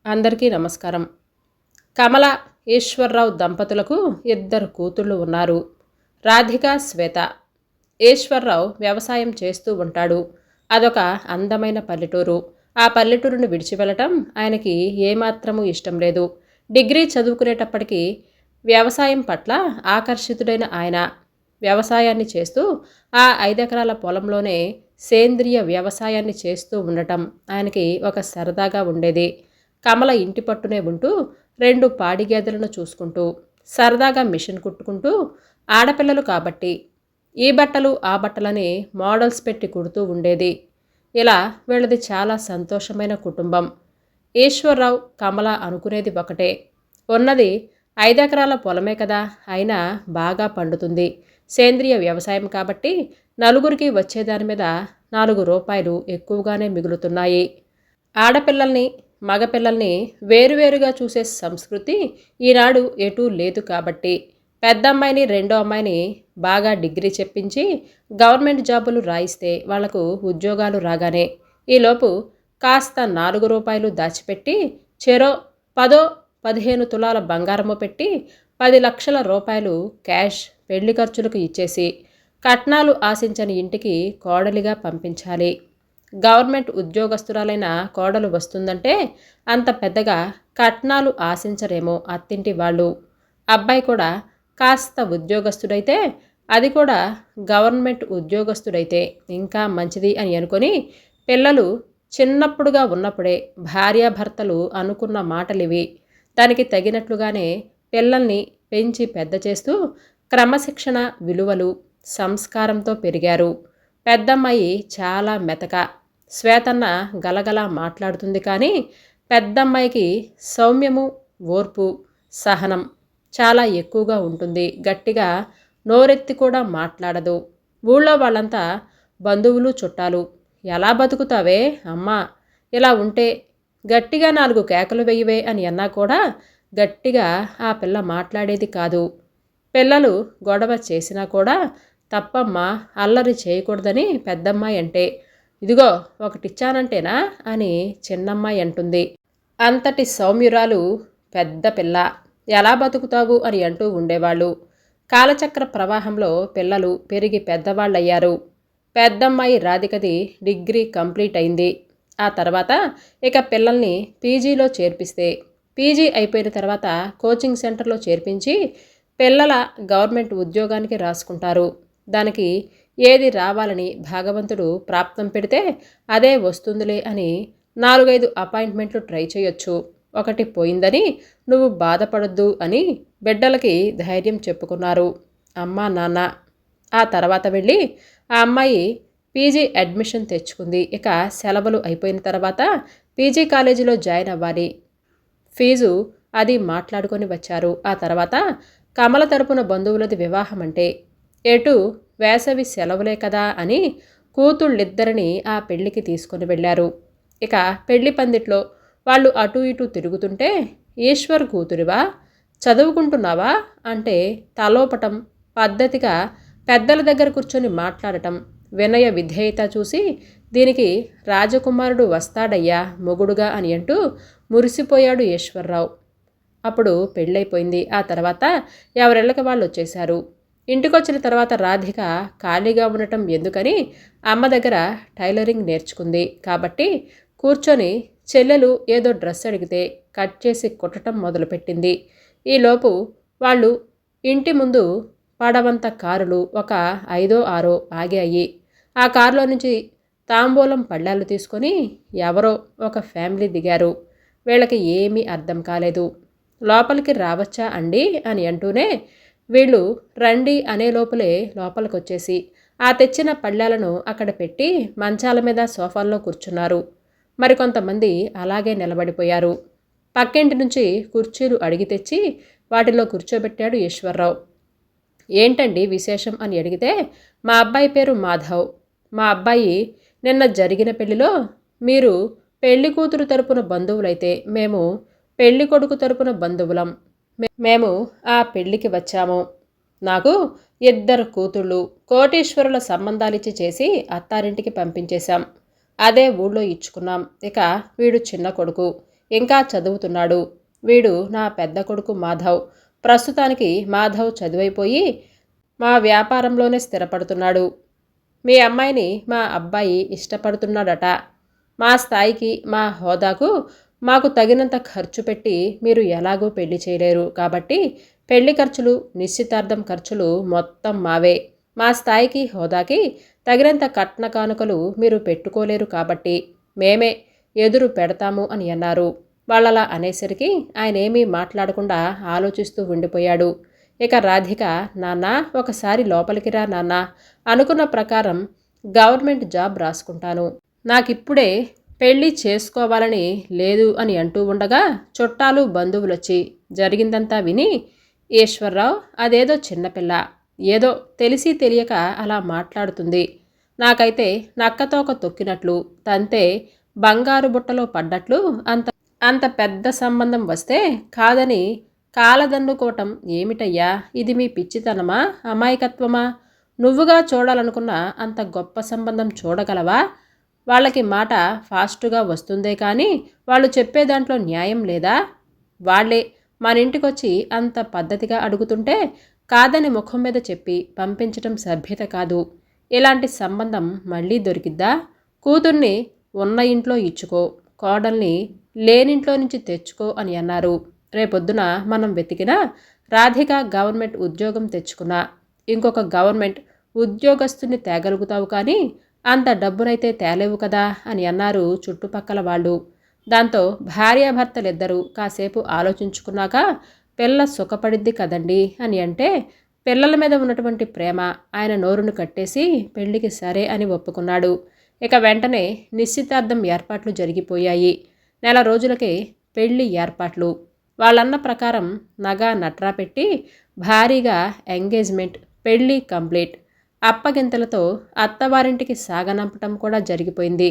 అందరికీ నమస్కారం. కమల, ఈశ్వర్రావు దంపతులకు ఇద్దరు కూతుళ్ళు ఉన్నారు. రాధిక, శ్వేత. ఈశ్వర్రావు వ్యవసాయం చేస్తూ ఉంటాడు. అదొక అందమైన పల్లెటూరు. ఆ పల్లెటూరును విడిచి వెళ్ళటం ఆయనకి ఏమాత్రమూ ఇష్టం లేదు. డిగ్రీ చదువుకునేటప్పటికీ వ్యవసాయం పట్ల ఆకర్షితుడైన ఆయన వ్యవసాయాన్ని చేస్తూ ఆ 5 ఎకరాల పొలంలోనే సేంద్రియ వ్యవసాయాన్ని చేస్తూ ఉండటం ఆయనకి ఒక సరదాగా ఉండేది. కమల ఇంటి పట్టునే ఉంటూ 2 పాడి గేదెలను చూసుకుంటూ సరదాగా మిషన్ కుట్టుకుంటూ ఆడపిల్లలు కాబట్టి ఈ బట్టలు ఆ బట్టలని మోడల్స్ పెట్టి కుడుతూ ఉండేది. ఇలా వీళ్ళది చాలా సంతోషమైన కుటుంబం. ఈశ్వర్రావు, కమల అనుకునేది ఒకటే. ఉన్నది 5 ఎకరాల పొలమే కదా, అయినా బాగా పండుతుంది. సేంద్రియ వ్యవసాయం కాబట్టి నలుగురికి వచ్చేదాని మీద 4 రూపాయలు ఎక్కువగానే మిగులుతున్నాయి. ఆడపిల్లల్ని, మగపిల్లల్ని వేరువేరుగా చూసే సంస్కృతి ఈనాడు ఎటూ లేదు కాబట్టి పెద్దమ్మాయిని, రెండో అమ్మాయిని బాగా డిగ్రీ చెప్పించి గవర్నమెంట్ జాబులు రాయిస్తే వాళ్లకు ఉద్యోగాలు రాగానే ఈలోపు కాస్త 4 రూపాయలు దాచిపెట్టి చెరో 10-15 తులాల బంగారము పెట్టి 10 లక్షల రూపాయలు క్యాష్ పెళ్లి ఖర్చులకు ఇచ్చేసి కట్నాలు ఆశించని ఇంటికి కోడలిగా పంపించాలి. గవర్నమెంట్ ఉద్యోగస్తురాలైన కోడలు వస్తుందంటే అంత పెద్దగా కట్నాలు ఆశించరేమో అత్తింటి వాళ్ళు. అబ్బాయి కూడా కాస్త ఉద్యోగస్తుడైతే, అది కూడా గవర్నమెంట్ ఉద్యోగస్తుడైతే ఇంకా మంచిది అని అనుకొని పిల్లలు చిన్నప్పుడుగా ఉన్నప్పుడే భార్యాభర్తలు అనుకున్న మాటలివి. దానికి తగినట్లుగానే పిల్లల్ని పెంచి పెద్ద చేస్తూ క్రమశిక్షణ, విలువలు, సంస్కారంతో పెరిగారు. పెద్దమ్మాయి చాలా మెతక. శ్వేతన్న గలగలా మాట్లాడుతుంది కానీ పెద్దమ్మాయికి సౌమ్యము, ఓర్పు, సహనం చాలా ఎక్కువగా ఉంటుంది. గట్టిగా నోరెత్తి కూడా మాట్లాడదు. ఊళ్ళో వాళ్ళంతా బంధువులు, చుట్టాలు ఎలా బతుకుతావే అమ్మా, ఇలా ఉంటే గట్టిగా 4 కేకలు వెయ్యవే అని అన్నా కూడా గట్టిగా ఆ పిల్ల మాట్లాడేది కాదు. పిల్లలు గొడవ చేసినా కూడా తప్పమ్మా, అల్లరి చేయకూడదని పెద్దమ్మాయి అంటే, ఇదిగో ఒకటిచ్చానంటేనా అని చిన్నమ్మాయి అంటుంది. అంతటి సౌమ్యురాలు పెద్ద పిల్ల. ఎలా బతుకుతావు అని అంటూ ఉండేవాళ్ళు. కాలచక్ర ప్రవాహంలో పిల్లలు పెరిగి పెద్దవాళ్ళయ్యారు. పెద్దమ్మాయి రాధికది డిగ్రీ కంప్లీట్ అయింది. ఆ తర్వాత ఇక పిల్లల్ని పీజీలో చేర్పిస్తే, పీజీ అయిపోయిన తర్వాత కోచింగ్ సెంటర్లో చేర్పించి పిల్లల గవర్నమెంట్ ఉద్యోగానికి రాసుకుంటారు. దానికి ఏది రావాలని భగవంతుడు ప్రాప్తం పెడితే అదే వస్తుందిలే అని 4-5 అపాయింట్మెంట్లు ట్రై చేయొచ్చు. ఒకటి పోయిందని నువ్వు బాధపడొద్దు అని బిడ్డలకి ధైర్యం చెప్పుకున్నారు అమ్మా, నాన్న. ఆ తర్వాత వెళ్ళి ఆ అమ్మాయి పీజీ అడ్మిషన్ తెచ్చుకుంది. ఇక సెలవులు అయిపోయిన తర్వాత పీజీ కాలేజీలో జాయిన్ అవ్వాలి. ఫీజు అది మాట్లాడుకొని వచ్చారు. ఆ తర్వాత కమల తరపున బంధువులది వివాహం అంటే ఎటు వేసవి సెలవులే కదా అని కూతుళ్ళిద్దరిని ఆ పెళ్లికి తీసుకొని వెళ్ళారు. ఇక పెళ్లి పందిట్లో వాళ్ళు అటు ఇటు తిరుగుతుంటే, ఈశ్వర్ కూతురివా, చదువుకుంటున్నావా అంటే తలోపటం, పద్ధతిగా పెద్దల దగ్గర కూర్చొని మాట్లాడటం, వినయ విధేయత చూసి దీనికి రాజకుమారుడు వస్తాడయ్యా మొగుడుగా అని అంటూ మురిసిపోయాడు ఈశ్వర్రావు. అప్పుడు పెళ్ళైపోయింది. ఆ తర్వాత ఎవరిళ్ళకి వాళ్ళు వచ్చేశారు. ఇంటికొచ్చిన తర్వాత రాధిక ఖాళీగా ఉండటం ఎందుకని అమ్మ దగ్గర టైలరింగ్ నేర్చుకుంది కాబట్టి కూర్చొని చెల్లెలు ఏదో డ్రెస్ అడిగితే కట్ చేసి కుట్టడం మొదలుపెట్టింది. ఈలోపు వాళ్ళు ఇంటి ముందు పడవంత కారులు ఒక 5-6 ఆగాయి. ఆ కారులో నుంచి తాంబూలం పళ్ళాలు తీసుకొని ఎవరో ఒక ఫ్యామిలీ దిగారు. వీళ్ళకి ఏమీ అర్థం కాలేదు. లోపలికి రావచ్చా అండి అని అంటూనే వీళ్ళు రండి అనే లోపలే లోపలికొచ్చేసి ఆ తెచ్చిన పళ్ళాలను అక్కడ పెట్టి మంచాల మీద, సోఫాల్లో కూర్చున్నారు. మరికొంతమంది అలాగే నిలబడిపోయారు. పక్కింటి నుంచి కుర్చీలు అడిగి తెచ్చి వాటిలో కూర్చోబెట్టాడు ఈశ్వర్రావు. ఏంటండి విశేషం అని అడిగితే, మా అబ్బాయి పేరు మాధవ్. మా అబ్బాయి నిన్న జరిగిన పెళ్లిలో మీరు పెళ్లి కూతురు తరపున బంధువులైతే మేము పెళ్లి కొడుకు తరపున బంధువులం. మేము ఆ పెళ్లికి వచ్చాము. నాకు 2 కూతుళ్ళు, కోటీశ్వరుల సంబంధాలిచ్చి చేసి అత్తారింటికి పంపించేశాం. అదే ఊళ్ళో ఇచ్చుకున్నాం. ఇక వీడు చిన్న కొడుకు. ఇంకా చదువుతున్నాడు. వీడు నా పెద్ద కొడుకు మాధవ్. ప్రస్తుతానికి మాధవ్ చదువైపోయి మా వ్యాపారంలోనే స్థిరపడుతున్నాడు. మీ అమ్మాయిని మా అబ్బాయి ఇష్టపడుతున్నాడట. మా స్థాయికి మా హోదాకు మాకు తగినంత ఖర్చు పెట్టి మీరు ఎలాగూ పెళ్లి చేయలేరు కాబట్టి పెళ్లి ఖర్చులు నిశ్చితార్థం ఖర్చులు మొత్తం మావే. మా స్థాయికి హోదాకి తగినంత కట్న కానుకలు మీరు పెట్టుకోలేరు కాబట్టి మేమే ఎదురు పెడతాము అని అన్నారు. వాళ్ళలా అనేసరికి ఆయనేమీ మాట్లాడకుండా ఆలోచిస్తూ ఉండిపోయాడు. ఇక రాధిక, నాన్న ఒకసారి లోపలికి రా నాన్న, అనుకున్న ప్రకారం గవర్నమెంట్ జాబ్ రాసుకుంటాను, నాకిప్పుడే పెళ్ళి చేసుకోవాలని లేదు అని అంటూ ఉండగా చుట్టాలు బంధువులొచ్చి జరిగిందంతా విని, ఈశ్వర్రావు అదేదో చిన్నపిల్ల, ఏదో తెలిసి తెలియక అలా మాట్లాడుతుంది, నాకైతే నక్కతోక తొక్కినట్లు తంతే బంగారు బుట్టలో పడ్డట్లు అంత అంత పెద్ద సంబంధం వస్తే కాదని కాలదన్నుకోవటం ఏమిటయ్యా? ఇది మీ పిచ్చితనమా, అమాయకత్వమా? నువ్వుగా చూడాలనుకున్న అంత గొప్ప సంబంధం చూడగలవా? వాళ్ళకి మాట ఫాస్టుగా వస్తుందే కానీ వాళ్ళు చెప్పే దాంట్లో న్యాయం లేదా? వాళ్లే మన ఇంటికొచ్చి అంత పద్ధతిగా అడుగుతుంటే కాదని ముఖం మీద చెప్పి పంపించటం సభ్యత కాదు. ఇలాంటి సంబంధం మళ్ళీ దొరికిద్దా? కూతుర్ని ఉన్న ఇంట్లో ఇచ్చుకో, కోడల్ని లేనింట్లో నుంచి తెచ్చుకో అని అన్నారు. రేపొద్దున మనం వెతికినా రాధిక గవర్నమెంట్ ఉద్యోగం తెచ్చుకున్నా ఇంకొక గవర్నమెంట్ ఉద్యోగస్తుని తేగలుగుతావు కానీ అంత డబ్బునైతే తేలేవు కదా అని అన్నారు చుట్టుపక్కల వాళ్ళు. దాంతో భార్యాభర్తలిద్దరూ కాసేపు ఆలోచించుకున్నాక పిల్ల సుఖపడిద్ది కదండి అని అంటే పిల్లల మీద ఉన్నటువంటి ప్రేమ ఆయన నోరును కట్టేసి పెళ్లికి సరే అని ఒప్పుకున్నాడు. ఇక వెంటనే నిశ్చితార్థం ఏర్పాట్లు జరిగిపోయాయి. నెల రోజులకే పెళ్లి ఏర్పాట్లు. వాళ్ళన్న ప్రకారం నగ నట్రా పెట్టి భారీగా ఎంగేజ్మెంట్, పెళ్లి కంప్లీట్. అప్పగింతలతో అత్తవారింటికి సాగనంపటం కూడా జరిగిపోయింది.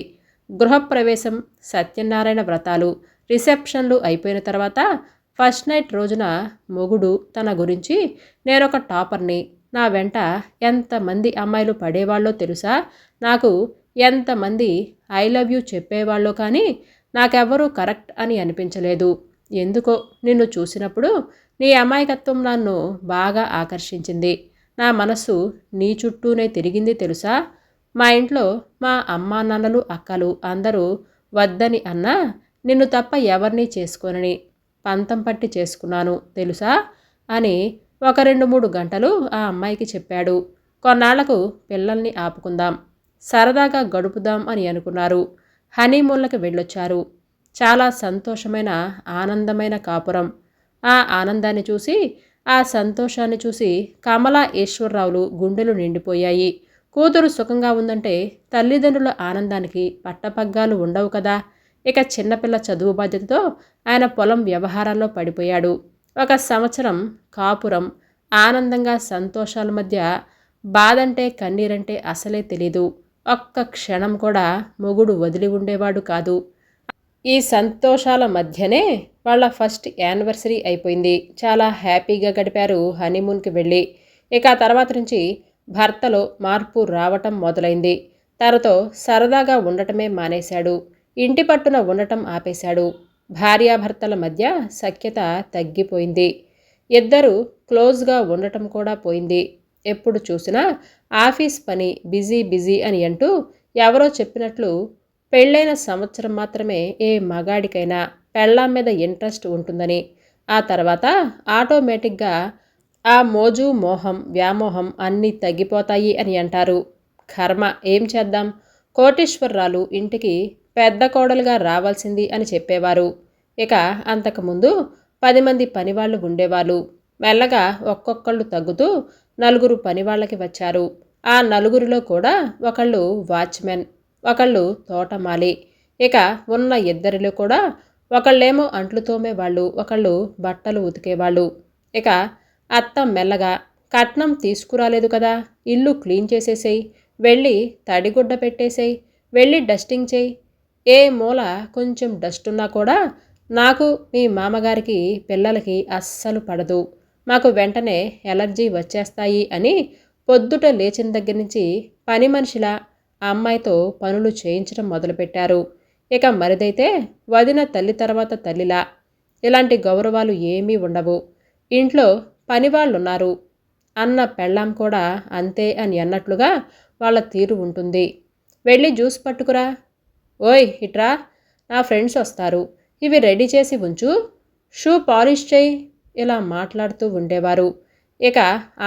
గృహప్రవేశం, సత్యనారాయణ వ్రతాలు, రిసెప్షన్లు అయిపోయిన తర్వాత ఫస్ట్ నైట్ రోజున మొగుడు తన గురించి, నేనొక టాపర్ని, నా వెంట ఎంతమంది అమ్మాయిలు పడేవాళ్ళో తెలుసా, నాకు ఎంతమంది ఐ లవ్ యూ చెప్పేవాళ్ళో కానీ నాకెవ్వరూ కరెక్ట్ అని అనిపించలేదు. ఎందుకో నిన్ను చూసినప్పుడు నీ అమాయకత్వం నన్ను బాగా ఆకర్షించింది. నా మనసు నీ చుట్టూనే తిరిగింది తెలుసా. మా ఇంట్లో మా అమ్మా నాన్నలు, అక్కలు అందరూ వద్దని అన్నా నిన్ను తప్ప ఎవరినీ చేసుకోనని పంతం పట్టి చేసుకున్నాను తెలుసా అని ఒక 2-3 గంటలు ఆ అమ్మాయికి చెప్పాడు. కొన్నాళ్లకు పిల్లల్ని ఆపుకుందాం, సరదాగా గడుపుదాం అని అనుకున్నారు. హనీమూన్లకు వెళ్ళొచ్చారు. చాలా సంతోషమైన, ఆనందమైన కాపురం. ఆ ఆనందాన్ని చూసి, ఆ సంతోషాన్ని చూసి కమల, ఈశ్వర్రావులు గుండెలు నిండిపోయాయి. కూతురు సుఖంగా ఉందంటే తల్లిదండ్రుల ఆనందానికి పట్టపగ్గాలు ఉండవు కదా. ఇక చిన్నపిల్ల చదువు బాధ్యతతో ఆయన పొలం వ్యవహారాల్లో పడిపోయాడు. 1 సంవత్సరం కాపురం ఆనందంగా, సంతోషాల మధ్య బాధంటే కన్నీరంటే అసలే తెలీదు. ఒక్క క్షణం కూడా మొగుడు వదిలి ఉండేవాడు కాదు. ఈ సంతోషాల మధ్యనే వాళ్ళ ఫస్ట్ యానివర్సరీ అయిపోయింది. చాలా హ్యాపీగా గడిపారు హనీమూన్కి వెళ్ళి. ఇక ఆ తర్వాత నుంచి భర్తలో మార్పు రావటం మొదలైంది. తనతో సరదాగా ఉండటమే మానేశాడు. ఇంటి పట్టున ఉండటం ఆపేశాడు. భార్యాభర్తల మధ్య సఖ్యత తగ్గిపోయింది. ఇద్దరు క్లోజ్గా ఉండటం కూడా పోయింది. ఎప్పుడు చూసినా ఆఫీస్ పని, బిజీ బిజీ అని అంటూ ఎవరో చెప్పినట్లు పెళ్ళైన సంవత్సరం మాత్రమే ఏ మగాడికైనా పెళ్ళాం మీద ఇంట్రెస్ట్ ఉంటుందని, ఆ తర్వాత ఆటోమేటిక్గా ఆ మోజు, మోహం, వ్యామోహం అన్నీ తగ్గిపోతాయి అని అంటారు. కర్మ, ఏం చేద్దాం. కోటీశ్వరరాలు ఇంటికి పెద్ద కోడలుగా రావాల్సింది అని చెప్పేవారు. ఇక అంతకుముందు 10 మంది పనివాళ్ళు ఉండేవాళ్ళు. మెల్లగా ఒక్కొక్కళ్ళు తగ్గుతూ 4 పనివాళ్ళకి వచ్చారు. ఆ 4లో కూడా ఒకళ్ళు వాచ్మెన్, ఒకళ్ళు తోటమాలి. ఇక ఉన్న 2లో కూడా ఒకళ్ళేమో అంట్లు తోమేవాళ్ళు, ఒకళ్ళు బట్టలు ఉతికేవాళ్ళు. ఇక అత్త మెల్లగా, కట్నం తీసుకురాలేదు కదా, ఇల్లు క్లీన్ చేసేసేయి, వెళ్ళి తడిగుడ్డ పెట్టేసేయి, వెళ్ళి డస్టింగ్ చేయి, ఏ మూల కొంచెం డస్ట్ ఉన్నా కూడా నాకు, మీ మామగారికి, పిల్లలకి అస్సలు పడదు, మాకు వెంటనే ఎలర్జీ వచ్చేస్తాయి అని పొద్దుట లేచిన దగ్గర నుంచి పని మనిషిలా ఆ అమ్మాయితో పనులు చేయించడం మొదలుపెట్టారు. ఇక మరిదైతే వదిన తల్లి తర్వాత తల్లిలా. ఇలాంటి గౌరవాలు ఏమీ ఉండవు. ఇంట్లో పనివాళ్ళున్నారు, అన్న పెళ్ళాం కూడా అంతే అని అన్నట్లుగా వాళ్ళ తీరు ఉంటుంది. వెళ్ళి జ్యూస్ పట్టుకురా. ఓయ్ ఇట్రా, నా ఫ్రెండ్స్ వస్తారు, ఇవి రెడీ చేసి ఉంచు, షూ పాలిష్ చేయి, ఇలా మాట్లాడుతూ ఉండేవారు. ఇక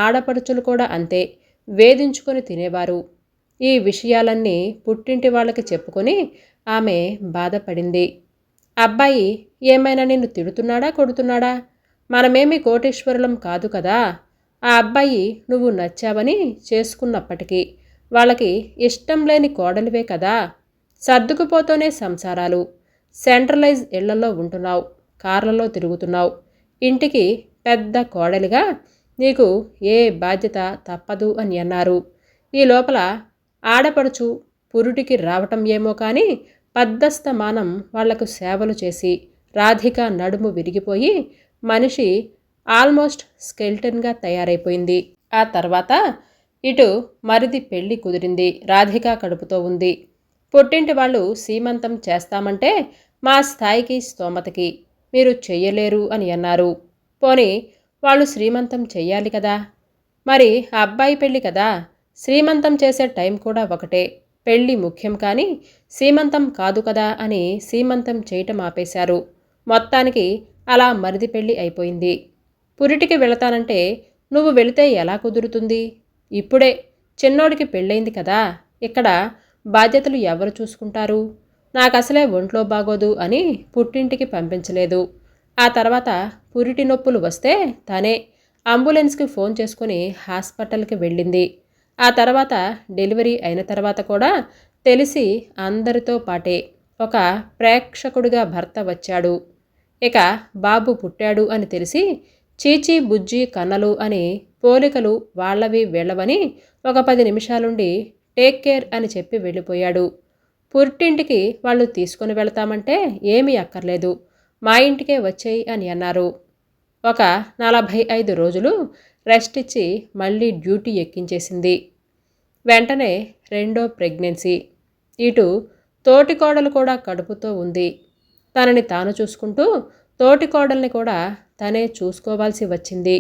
ఆడపడుచులు కూడా అంతే, వేధించుకొని తినేవారు. ఈ విషయాలన్నీ పుట్టింటి వాళ్ళకి చెప్పుకొని ఆమె బాధపడింది. అబ్బాయి ఏమైనా నిన్ను తిడుతున్నాడా కొడుతున్నాడా? మనమేమి కోటీశ్వరులం కాదు కదా. ఆ అబ్బాయి నువ్వు నచ్చావని చేసుకున్నప్పటికీ వాళ్ళకి ఇష్టం లేని కోడలివే కదా. సర్దుకుపోతూనే సంసారాలు. సెంట్రలైజ్ ఇళ్లలో ఉంటున్నావు, కార్లలో తిరుగుతున్నావు. ఇంటికి పెద్ద కోడలిగా నీకు ఏ బాధ్యత తప్పదు అని అన్నారు. ఈ లోపల ఆడపడుచు పురుటికి రావటం ఏమో కానీ పద్దస్తమానం వాళ్లకు సేవలు చేసి రాధిక నడుము విరిగిపోయి మనిషి ఆల్మోస్ట్ స్కెల్టన్గా తయారైపోయింది. ఆ తర్వాత ఇటు మరిది పెళ్లి కుదిరింది. రాధిక కడుపుతో ఉంది. పుట్టింటి వాళ్ళు సీమంతం చేస్తామంటే మా స్థాయికి స్తోమతకి మీరు చెయ్యలేరు అని అన్నారు. పోనీ వాళ్ళు శ్రీమంతం చెయ్యాలి కదా. మరి ఆ అబ్బాయి పెళ్ళి కదా, శ్రీమంతం చేసే టైం కూడా ఒకటే. పెళ్ళి ముఖ్యం కానీ సీమంతం కాదు కదా అని సీమంతం చేయటం ఆపేశారు. మొత్తానికి అలా మరిది పెళ్ళి అయిపోయింది. పురిటికి వెళతానంటే నువ్వు వెళితే ఎలా కుదురుతుంది? ఇప్పుడే చిన్నోడికి పెళ్ళయింది కదా, ఇక్కడ బాధ్యతలు ఎవరు చూసుకుంటారు? నాకసలే ఒంట్లో బాగోదు అని పుట్టింటికి పంపించలేదు. ఆ తర్వాత పురిటి నొప్పులు వస్తే తనే అంబులెన్స్కి ఫోన్ చేసుకుని హాస్పిటల్కి వెళ్ళింది. ఆ తర్వాత డెలివరీ అయిన తర్వాత కూడా తెలిసి అందరితో పాటే ఒక ప్రేక్షకుడిగా భర్త వచ్చాడు. ఇక బాబు పుట్టాడు అని తెలిసి చీచీ బుజ్జి కన్నలు అని పోలికలు వాళ్ళవి వీళ్ళవని ఒక 10 నిమిషాలుండి టేక్ కేర్ అని చెప్పి వెళ్ళిపోయాడు. పుట్టింటికి వాళ్ళు తీసుకొని వెళతామంటే ఏమీ అక్కర్లేదు, మా ఇంటికే వచ్చేయి అని అన్నారు. ఒక 45 రోజులు రెస్ట్ ఇచ్చి మళ్ళీ డ్యూటీ ఎక్కించేసింది. వెంటనే రెండో ప్రెగ్నెన్సీ. ఇటు తోటికోడలు కూడా కడుపుతో ఉంది. తనని తాను చూసుకుంటూ తోటికోడల్ని కూడా తనే చూసుకోవాల్సి వచ్చింది.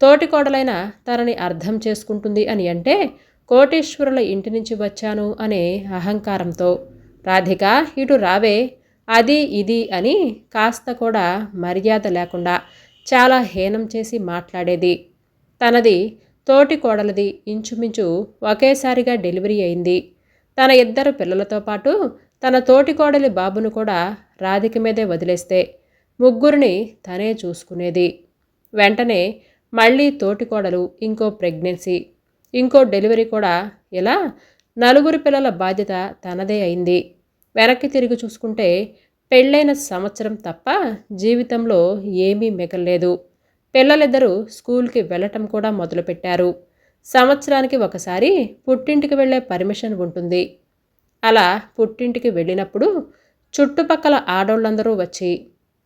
తోటికోడలైన తనని అర్థం చేసుకుంటుంది అని అంటే కోటీశ్వరుల ఇంటి నుంచి వచ్చాను అనే అహంకారంతో. రాధిక ఇటు రావే, అది ఇది అని కాస్త కూడా మర్యాద లేకుండా చాలా హీనం చేసి మాట్లాడేది. తనది తోటి కోడలది ఇంచుమించు ఒకేసారిగా డెలివరీ అయింది. తన 2 పిల్లలతో పాటు తన తోటి కోడలి బాబును కూడా రాధిక మీదే వదిలేస్తే ముగ్గురిని తనే చూసుకునేది. వెంటనే మళ్ళీ తోటికోడలు, ఇంకో ప్రెగ్నెన్సీ, ఇంకో డెలివరీ కూడా, ఇలా 4 పిల్లల బాధ్యత తనదే అయింది. వెనక్కి తిరిగి చూసుకుంటే పెళ్ళైన సంవత్సరం తప్ప జీవితంలో ఏమీ మిగల్లేదు. పిల్లలిద్దరూ స్కూల్కి వెళ్ళటం కూడా మొదలుపెట్టారు. సంవత్సరానికి ఒకసారి పుట్టింటికి వెళ్ళే పర్మిషన్ ఉంటుంది. అలా పుట్టింటికి వెళ్ళినప్పుడు చుట్టుపక్కల ఆడోళ్ళందరూ వచ్చి,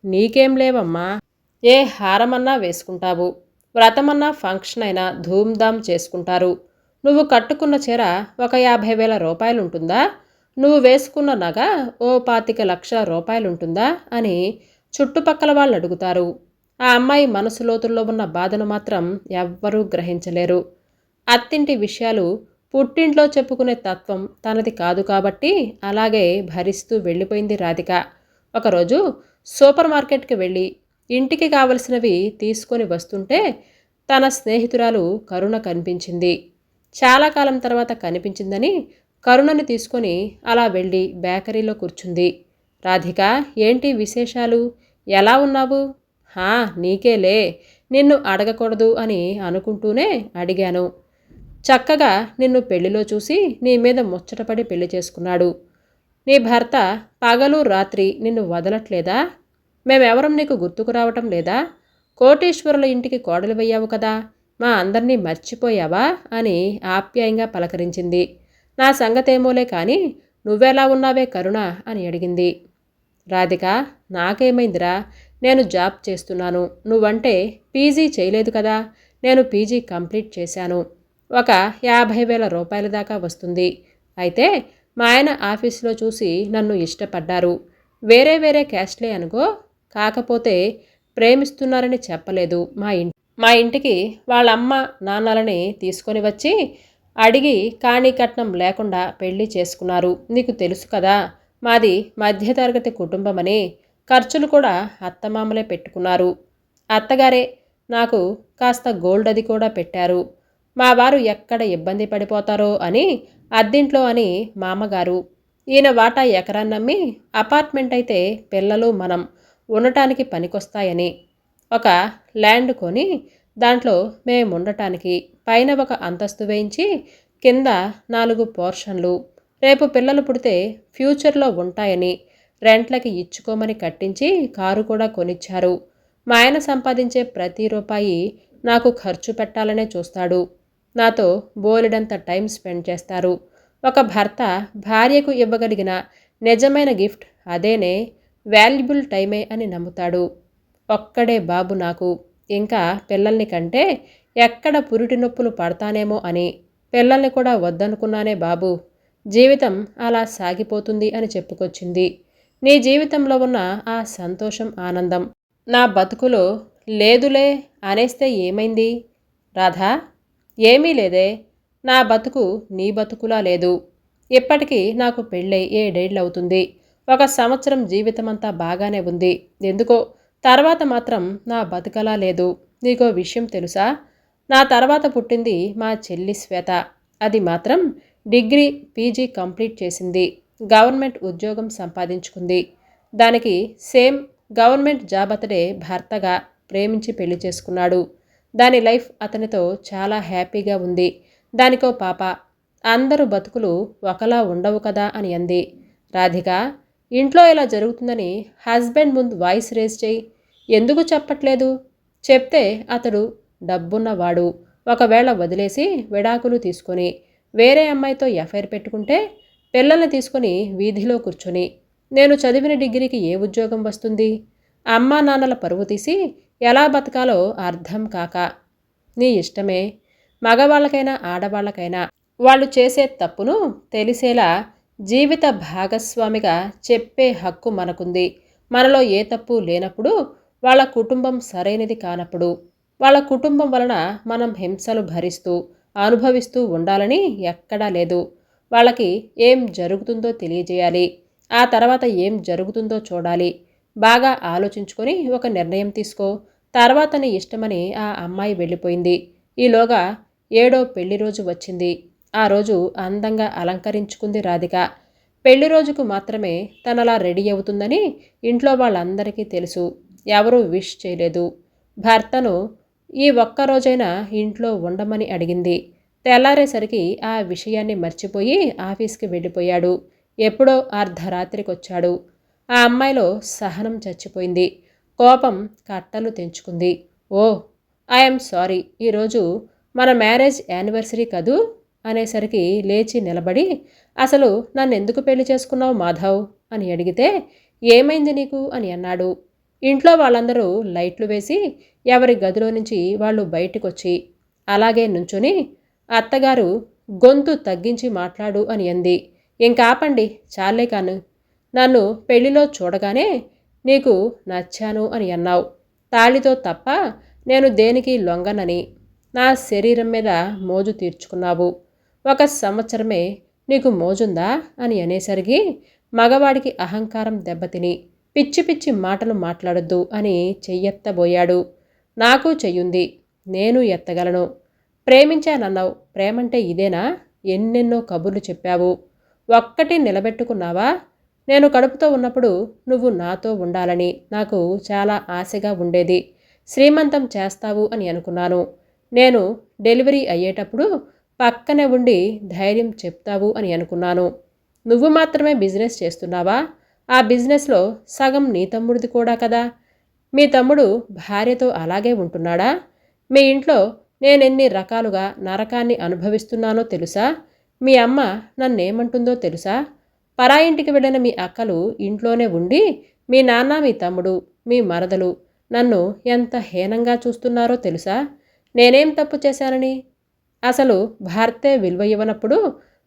నీకేం లేవమ్మా, ఏ హారమన్నా వేసుకుంటావు, వ్రతమన్నా ఫంక్షన్ అయినా ధూమ్ధామ్ చేసుకుంటారు, నువ్వు కట్టుకున్న చీర ఒక 50,000 రూపాయలుంటుందా, నువ్వు వేసుకున్న నగ ఓ 25 లక్షల రూపాయలుంటుందా అని చుట్టుపక్కల వాళ్ళు అడుగుతారు. ఆ అమ్మాయి మనసు లోతుల్లో ఉన్న బాధను మాత్రం ఎవ్వరూ గ్రహించలేరు. అత్తింటి విషయాలు పుట్టింట్లో చెప్పుకునే తత్వం తనది కాదు కాబట్టి అలాగే భరిస్తూ వెళ్ళిపోయింది రాధిక. ఒకరోజు సూపర్ మార్కెట్కి వెళ్ళి ఇంటికి కావలసినవి తీసుకొని వస్తుంటే తన స్నేహితురాలు కరుణ కనిపించింది. చాలా కాలం తర్వాత కనిపించిందని కరుణని తీసుకొని అలా వెళ్ళి బేకరీలో కూర్చుంది. రాధిక, ఏంటి విశేషాలు, ఎలా ఉన్నావు? హా, నీకేలే, నిన్ను అడగకూడదు అని అనుకుంటూనే అడిగాను. చక్కగా నిన్ను పెళ్లిలో చూసి నీ మీద ముచ్చటపడి పెళ్లి చేసుకున్నాడు. నీ భర్త పగలు రాత్రి నిన్ను వదలట్లేదా? మేమెవరం నీకు గుర్తుకు రావటం లేదా? కోటీశ్వరుల ఇంటికి కోడలివయ్యావు కదా, మా అందరినీ మర్చిపోయావా అని ఆప్యాయంగా పలకరించింది. నా సంగతేమోలే కానీ నువ్వెలా ఉన్నావే కరుణ అని అడిగింది. రాధిక, నాకేమైందిరా, నేను జాబ్ చేస్తున్నాను, నువ్వంటే పీజీ చేయలేదు కదా, నేను పీజీ కంప్లీట్ చేశాను, ఒక 50,000 రూపాయల దాకా వస్తుంది. అయితే మా ఆయన ఆఫీసులో చూసి నన్ను ఇష్టపడ్డారు. వేరే వేరే క్యాస్ట్లే అనుకో, కాకపోతే ప్రేమిస్తున్నారని చెప్పలేదు. మా ఇంటికి వాళ్ళమ్మ నాన్నలని తీసుకొని వచ్చి అడిగి కాణీ కట్నం లేకుండా పెళ్లి చేసుకున్నారు. నీకు తెలుసు కదా, మాది మధ్యతరగతి కుటుంబమని. ఖర్చులు కూడా అత్తమామలే పెట్టుకున్నారు. అత్తగారే నాకు కాస్త గోల్డ్ అది కూడా పెట్టారు. మా వారు ఎక్కడ ఇబ్బంది పడిపోతారో అని అద్దింట్లో అని మామగారు. ఈయన వాటా ఎకరాన్నమ్మి అపార్ట్మెంట్ అయితే పిల్లలు మనం ఉండటానికి పనికొస్తాయని ఒక ల్యాండ్ కొని దాంట్లో మేముండటానికి పైన ఒక అంతస్తు వేయించి కింద 4 పోర్షన్లు రేపు పిల్లలు పుడితే ఫ్యూచర్లో ఉంటాయని రెంట్లకి ఇచ్చుకోమని కట్టించి కారు కూడా కొనిచ్చారు. మా ఆయన సంపాదించే ప్రతి రూపాయి నాకు ఖర్చు పెట్టాలనే చూస్తాడు. నాతో బోలెడంత టైం స్పెండ్ చేస్తారు. ఒక భర్త భార్యకు ఇవ్వగలిగిన నిజమైన గిఫ్ట్ అదేనే, వాల్యుబుల్ టైమే అని నమ్ముతాడు. ఒక్కడే బాబు నాకు. ఇంకా పిల్లల్ని కంటే ఎక్కడ పురిటి నొప్పులు పడతానేమో అని పిల్లల్ని కూడా వద్దనుకున్నానే బాబు. జీవితం అలా సాగిపోతుంది అని చెప్పుకొచ్చింది. నీ జీవితంలో ఉన్న ఆ సంతోషం, ఆనందం నా బతుకులో లేదులే అనేస్తే ఏమైంది రాధా? ఏమీ లేదే. నా బతుకు నీ బతుకులా లేదు. ఇప్పటికీ నాకు పెళ్ళై 7 ఏళ్ళవుతుంది. 1 సంవత్సరం జీవితమంతా బాగానే ఉంది. ఎందుకో తర్వాత మాత్రం నా బతుకలా లేదు. నీకో విషయం తెలుసా? నా తర్వాత పుట్టింది మా చెల్లి శ్వేత. అది మాత్రం డిగ్రీ పీజీ కంప్లీట్ చేసింది. గవర్నమెంట్ ఉద్యోగం సంపాదించుకుంది. దానికి సేమ్ గవర్నమెంట్ జాబ్ అతడే భర్తగా ప్రేమించి పెళ్లి చేసుకున్నాడు. దాని లైఫ్ అతనితో చాలా హ్యాపీగా ఉంది. దానికో పాప. అందరూ బతుకులు ఒకలా ఉండవు కదా అని అంది. రాధిక, ఇంట్లో ఇలా జరుగుతుందని హస్బెండ్ ముందు వాయిస్ రేజ్ చేయి. ఎందుకు చెప్పట్లేదు? చెప్తే అతడు డబ్బున్నవాడు. ఒకవేళ వదిలేసి విడాకులు తీసుకొని వేరే అమ్మాయితో ఎఫ్ఐఆర్ పెట్టుకుంటే పిల్లల్ని తీసుకొని వీధిలో కూర్చొని నేను చదివిన డిగ్రీకి ఏ ఉద్యోగం వస్తుంది? అమ్మా నాన్నల పరువు తీసి ఎలా బతకాలో అర్థం కాక. నీ ఇష్టమే. మగవాళ్ళకైనా ఆడవాళ్ళకైనా వాళ్ళు చేసే తప్పును తెలిసేలా జీవిత భాగస్వామిగా చెప్పే హక్కు మనకుంది. మనలో ఏ తప్పు లేనప్పుడు, వాళ్ళ కుటుంబం సరైనది కానప్పుడు, వాళ్ళ కుటుంబం వలన మనం హింసలు భరిస్తూ అనుభవిస్తూ ఉండాలని ఎక్కడా లేదు. వాళ్ళకి ఏం జరుగుతుందో తెలియజేయాలి. ఆ తర్వాత ఏం జరుగుతుందో చూడాలి. బాగా ఆలోచించుకొని ఒక నిర్ణయం తీసుకో. తర్వాత నీ ఇష్టమని ఆ అమ్మాయి వెళ్ళిపోయింది. ఈలోగా 7వ పెళ్లి రోజు వచ్చింది. ఆ రోజు అందంగా అలంకరించుకుంది రాధిక. పెళ్లి రోజుకు మాత్రమే తనలా రెడీ అవుతుందని ఇంట్లో వాళ్ళందరికీ తెలుసు. ఎవరూ విష్ చేయలేదు. భర్తను ఈ ఒక్కరోజైనా ఇంట్లో ఉండమని అడిగింది. తెల్లారేసరికి ఆ విషయాన్ని మర్చిపోయి ఆఫీస్కి వెళ్ళిపోయాడు. ఎప్పుడో అర్ధరాత్రికొచ్చాడు. ఆ అమ్మాయిలో సహనం చచ్చిపోయింది. కోపం కట్టలు తెంచుకుంది. ఓ, ఐఎమ్ సారీ. ఈరోజు మన మ్యారేజ్ యానివర్సరీ కదూ అనేసరికి లేచి నిలబడి, అసలు నన్నెందుకు పెళ్లి చేసుకున్నావు మాధవ్ అని అడిగితే, ఏమైంది నీకు అని అన్నాడు. ఇంట్లో వాళ్ళందరూ లైట్లు వేసి ఎవరి గదిలో నుంచి వాళ్ళు బయటికొచ్చి అలాగే నుంచొని, అత్తగారు గొంతు తగ్గించి మాట్లాడు అని అంది. ఇంకాపండి, చాలే కాను. నన్ను పెళ్లిలో చూడగానే నీకు నచ్చాను అని అన్నావు. తాళితో తప్ప నేను దేనికి లొంగనని నా శరీరం మీద మోజు తీర్చుకున్నావు. 1 సంవత్సరమే నీకు మోజుందా అని అనేసరికి మగవాడికి అహంకారం దెబ్బతిని పిచ్చి పిచ్చి మాటలు మాట్లాడొద్దు అని చెయ్యెత్తబోయాడు. నాకు చెయ్యుంది, నేను ఎత్తగలను. ప్రేమించానన్నావు. ప్రేమంటే ఇదేనా? ఎన్నెన్నో కబుర్లు చెప్పావు. ఒక్కటి నిలబెట్టుకున్నావా? నేను కడుపుతో ఉన్నప్పుడు నువ్వు నాతో ఉండాలని నాకు చాలా ఆశగా ఉండేది. శ్రీమంతం చేస్తావు అని అనుకున్నాను. నేను డెలివరీ అయ్యేటప్పుడు పక్కనే ఉండి ధైర్యం చెప్తావు అని అనుకున్నాను. నువ్వు మాత్రమే బిజినెస్ చేస్తున్నావా? ఆ బిజినెస్లో సగం నీ తమ్ముడిది కూడా కదా. మీ తమ్ముడు భార్యతో అలాగే ఉంటున్నాడా? మీ ఇంట్లో నేనెన్ని రకాలుగా నరకాన్ని అనుభవిస్తున్నానో తెలుసా? మీ అమ్మ నన్నేమంటుందో తెలుసా? పరాయింటికి వెళ్ళిన మీ అక్కలు ఇంట్లోనే ఉండి మీ నాన్న, మీ తమ్ముడు, మీ మరదలు నన్ను ఎంత హీనంగా చూస్తున్నారో తెలుసా? నేనేం తప్పు చేశానని? అసలు భర్తే విలువ ఇవ్వనప్పుడు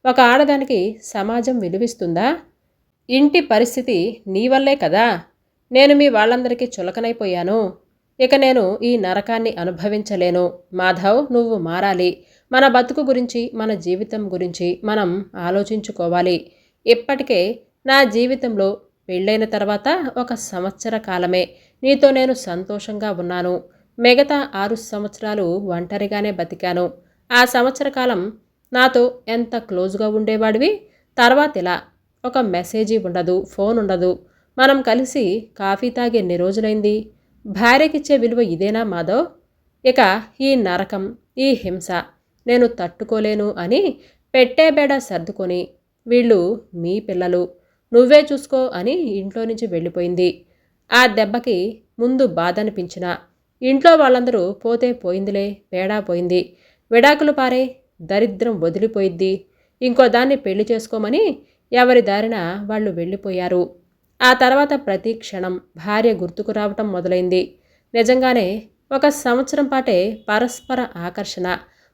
ఒక ఆడదానికి సమాజం విలువిస్తుందా? ఇంటి పరిస్థితి నీ వల్లే కదా నేను మీ వాళ్ళందరికీ చులకనైపోయాను. ఇక నేను ఈ నరకాన్ని అనుభవించలేను. మాధవ్, నువ్వు మారాలి. మన బతుకు గురించి, మన జీవితం గురించి మనం ఆలోచించుకోవాలి. ఇప్పటికే నా జీవితంలో పెళ్ళైన తర్వాత 1 సంవత్సర కాలమే నీతో నేను సంతోషంగా ఉన్నాను. మిగతా 6 సంవత్సరాలు ఒంటరిగానే బతికాను. ఆ సంవత్సర కాలం నాతో ఎంత క్లోజ్గా ఉండేవాడివి. తర్వాత ఇలా ఒక మెసేజీ ఉండదు, ఫోన్ ఉండదు. మనం కలిసి కాఫీ తాగి ఎన్ని రోజులైంది? భార్యకిచ్చే విలువ ఇదేనా మాధవ్? ఇక ఈ నరకం, ఈ హింస నేను తట్టుకోలేను అని పెట్టే బేడ సర్దుకొని, వీళ్ళు మీ పిల్లలు, నువ్వే చూసుకో అని ఇంట్లో నుంచి వెళ్ళిపోయింది. ఆ దెబ్బకి ముందు బాధ అనిపించినా ఇంట్లో వాళ్ళందరూ పోతే పోయిందిలే, బేడా పోయింది, విడాకులు పారే, దరిద్రం వదిలిపోయిద్ది, ఇంకో దాన్ని పెళ్లి చేసుకోమని ఎవరి దారిన వాళ్ళు వెళ్ళిపోయారు. ఆ తర్వాత ప్రతి క్షణం భార్య గుర్తుకు రావటం మొదలైంది. నిజంగానే 1 సంవత్సరం పాటే పరస్పర ఆకర్షణ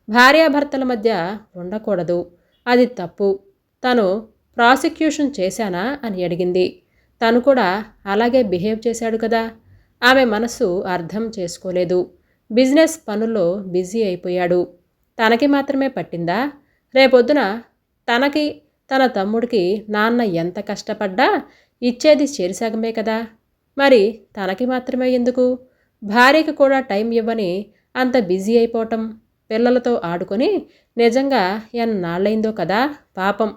భార్యాభర్తల మధ్య ఉండకూడదు. అది తప్పు. తను ప్రాసిక్యూషన్ చేశానా అని అడిగింది. తను కూడా అలాగే బిహేవ్ చేశాడు కదా. ఆమె మనసు అర్థం చేసుకోలేదు. బిజినెస్ పనుల్లో బిజీ అయిపోయాడు. తనకి మాత్రమే పట్టిందా? రేపొద్దున తనకి, తన తమ్ముడికి నాన్న ఎంత కష్టపడ్డా ఇచ్చేది చెరిసగమే కదా. మరి తనకి మాత్రమే ఎందుకు? భార్యకి కూడా టైం ఇవ్వని అంత బిజీ అయిపోవటం, పిల్లలతో ఆడుకొని నిజంగా ఎన్నాళ్ళైందో కదా పాపం.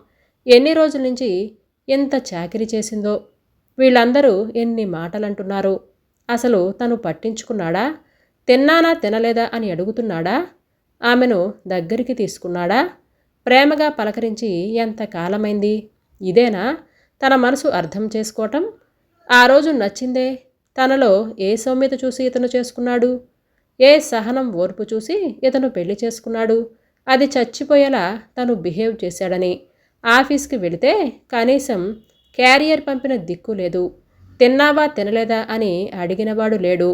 ఎన్ని రోజుల నుంచి ఎంత చాకిరీ చేసిందో. వీళ్ళందరూ ఎన్ని మాటలంటున్నారు. అసలు తను పట్టించుకున్నాడా? తిన్నానా తినలేదా అని అడుగుతున్నాడా? ఆమెను దగ్గరికి తీసుకున్నాడా? ప్రేమగా పలకరించి ఎంత కాలమైంది? ఇదేనా తన మనసు అర్థం చేసుకోవటం? ఆ రోజు నచ్చిందే. తనలో ఏ సౌమ్యత చూసి ఇతను చేసుకున్నాడు? ఏ సహనం, ఓర్పు చూసి ఇతను పెళ్లి చేసుకున్నాడు? అది చచ్చిపోయేలా తను బిహేవ్ చేశాడని. ఆఫీస్కి వెళితే కనీసం క్యారియర్ పంపిన దిక్కు లేదు. తిన్నావా తినలేదా అని అడిగినవాడు లేడు.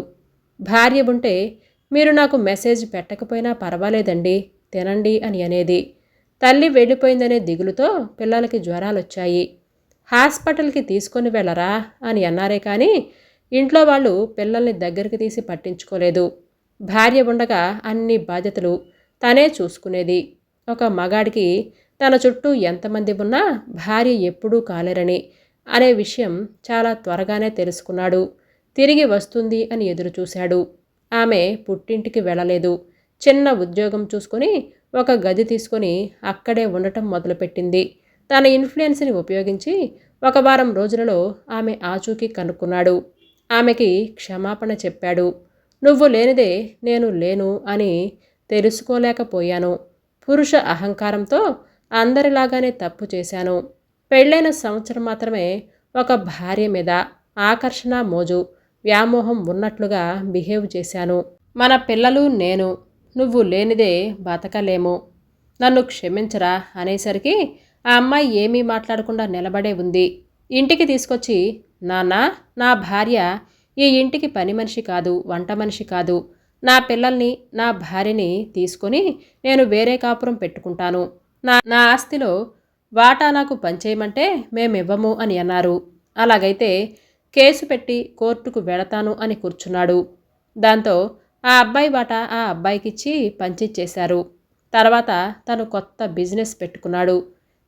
భార్య ఉంటే మీరు నాకు మెసేజ్ పెట్టకపోయినా పర్వాలేదండి, తినండి అని అనేది. తల్లి వెళ్ళిపోయిందనే దిగులుతో పిల్లలకి జ్వరాలొచ్చాయి. హాస్పిటల్కి తీసుకొని వెళ్ళరా అని అన్నారే కానీ ఇంట్లో వాళ్ళు పిల్లల్ని దగ్గరికి తీసి పట్టించుకోలేదు. భార్య ఉండగా అన్ని బాధ్యతలు తనే చూసుకునేది. ఒక మగాడికి తన చుట్టూ ఎంతమంది ఉన్నా భార్య ఎప్పుడూ కాలేరని అనే విషయం చాలా త్వరగానే తెలుసుకున్నాడు. తిరిగి వస్తుంది అని ఎదురుచూశాడు. ఆమె పుట్టింటికి వెళ్ళలేదు. చిన్న ఉద్యోగం చూసుకొని ఒక గది తీసుకొని అక్కడే ఉండటం మొదలుపెట్టింది. తన ఇన్ఫ్లుయెన్స్ని ఉపయోగించి 1 వారం రోజులలో ఆమె ఆచూకీ కనుక్కున్నాడు. ఆమెకి క్షమాపణ చెప్పాడు. నువ్వు లేనిదే నేను లేను అని తెలుసుకోలేకపోయాను. పురుష అహంకారంతో అందరిలాగానే తప్పు చేశాను. పెళ్ళైన సంవత్సరం మాత్రమే ఒక భార్య మీద ఆకర్షణ, మోజు, వ్యామోహం ఉన్నట్లుగా బిహేవ్ చేశాను. మన పిల్లలు, నేను నువ్వు లేనిదే బతకలేము, నన్ను క్షమించరా అనేసరికి ఆ అమ్మాయి ఏమీ మాట్లాడకుండా నిలబడే ఉంది. ఇంటికి తీసుకొచ్చి, నాన్న, నా భార్య ఈ ఇంటికి పని మనిషి కాదు, వంట మనిషి కాదు. నా పిల్లల్ని, నా భార్యని తీసుకొని నేను వేరే కాపురం పెట్టుకుంటాను. నా ఆస్తిలో వాటా నాకు పంచేయమంటే మేమివ్వము అని అన్నారు. అలాగైతే కేసు పెట్టి కోర్టుకు వెళతాను అని కూర్చున్నాడు. దాంతో ఆ అబ్బాయి వాటా ఆ అబ్బాయికిచ్చి పంచిచ్చేశారు. తర్వాత తను కొత్త బిజినెస్ పెట్టుకున్నాడు.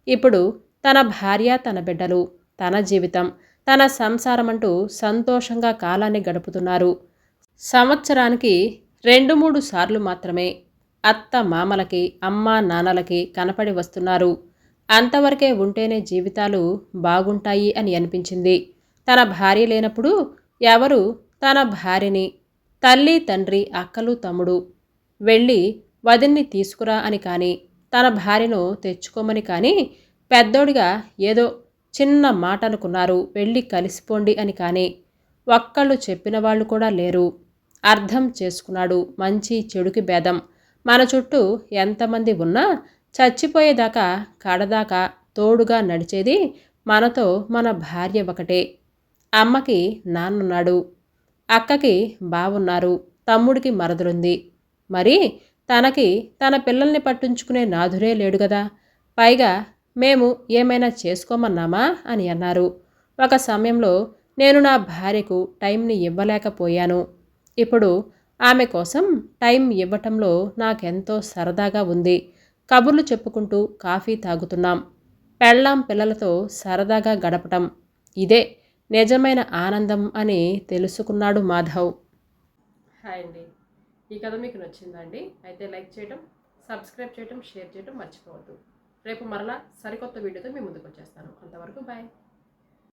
ఇప్పుడు తన భార్య, తన బిడ్డలు, తన జీవితం, తన సంసారం అంటూ సంతోషంగా కాలాన్ని గడుపుతున్నారు. సంవత్సరానికి 2-3 సార్లు మాత్రమే అత్త మామలకి, అమ్మా నాన్నలకి కనపడి వస్తున్నారు. అంతవరకే ఉంటేనే జీవితాలు బాగుంటాయి అని అనిపించింది. తన భార్య లేనప్పుడు ఎవరు తన భార్యని, తల్లి తండ్రి, అక్కలు తమ్ముడు వెళ్ళి వదిన్ని తీసుకురా అని కానీ, తన భార్యను తెచ్చుకోమని కానీ, పెద్దోడిగా ఏదో చిన్న మాట అనుకున్నారు, వెళ్ళి కలిసిపోండి అని కానీ ఒక్కళ్ళు చెప్పిన వాళ్ళు కూడా లేరు. అర్థం చేసుకున్నాడు మంచి చెడుకి భేదం. మన చుట్టూ ఎంతమంది ఉన్నా చచ్చిపోయేదాకా కడదాకా తోడుగా నడిచేది మనతో మన భార్య ఒకటే. అమ్మకి నాన్నున్నాడు, అక్కకి బావున్నారు, తమ్ముడికి మరదలుంది. మరి తనకి తన పిల్లల్ని పట్టించుకునే నాథుడే లేడు కదా. పైగా మేము ఏమైనా చేసుకోమన్నామా అని అన్నారు. ఒక సమయంలో నేను నా భార్యకు టైంని ఇవ్వలేకపోయాను. ఇప్పుడు ఆమె కోసం టైం ఇవ్వటంలో నాకెంతో సరదాగా ఉంది. కబుర్లు చెప్పుకుంటూ కాఫీ తాగుతున్నాం. పెళ్ళాం పిల్లలతో సరదాగా గడపటం ఇదే నిజమైన ఆనందం అని తెలుసుకున్నాడు మాధవ్. హాయ్ అండి. ఈ కథ మీకు నచ్చిందండి? అయితే లైక్ చేయడం, సబ్స్క్రైబ్ చేయడం, షేర్ చేయడం మర్చిపోవద్దు. రేపు మరలా సరికొత్త వీడియోతో మీ ముందుకు వచ్చేస్తాను. అంతవరకు బాయ్.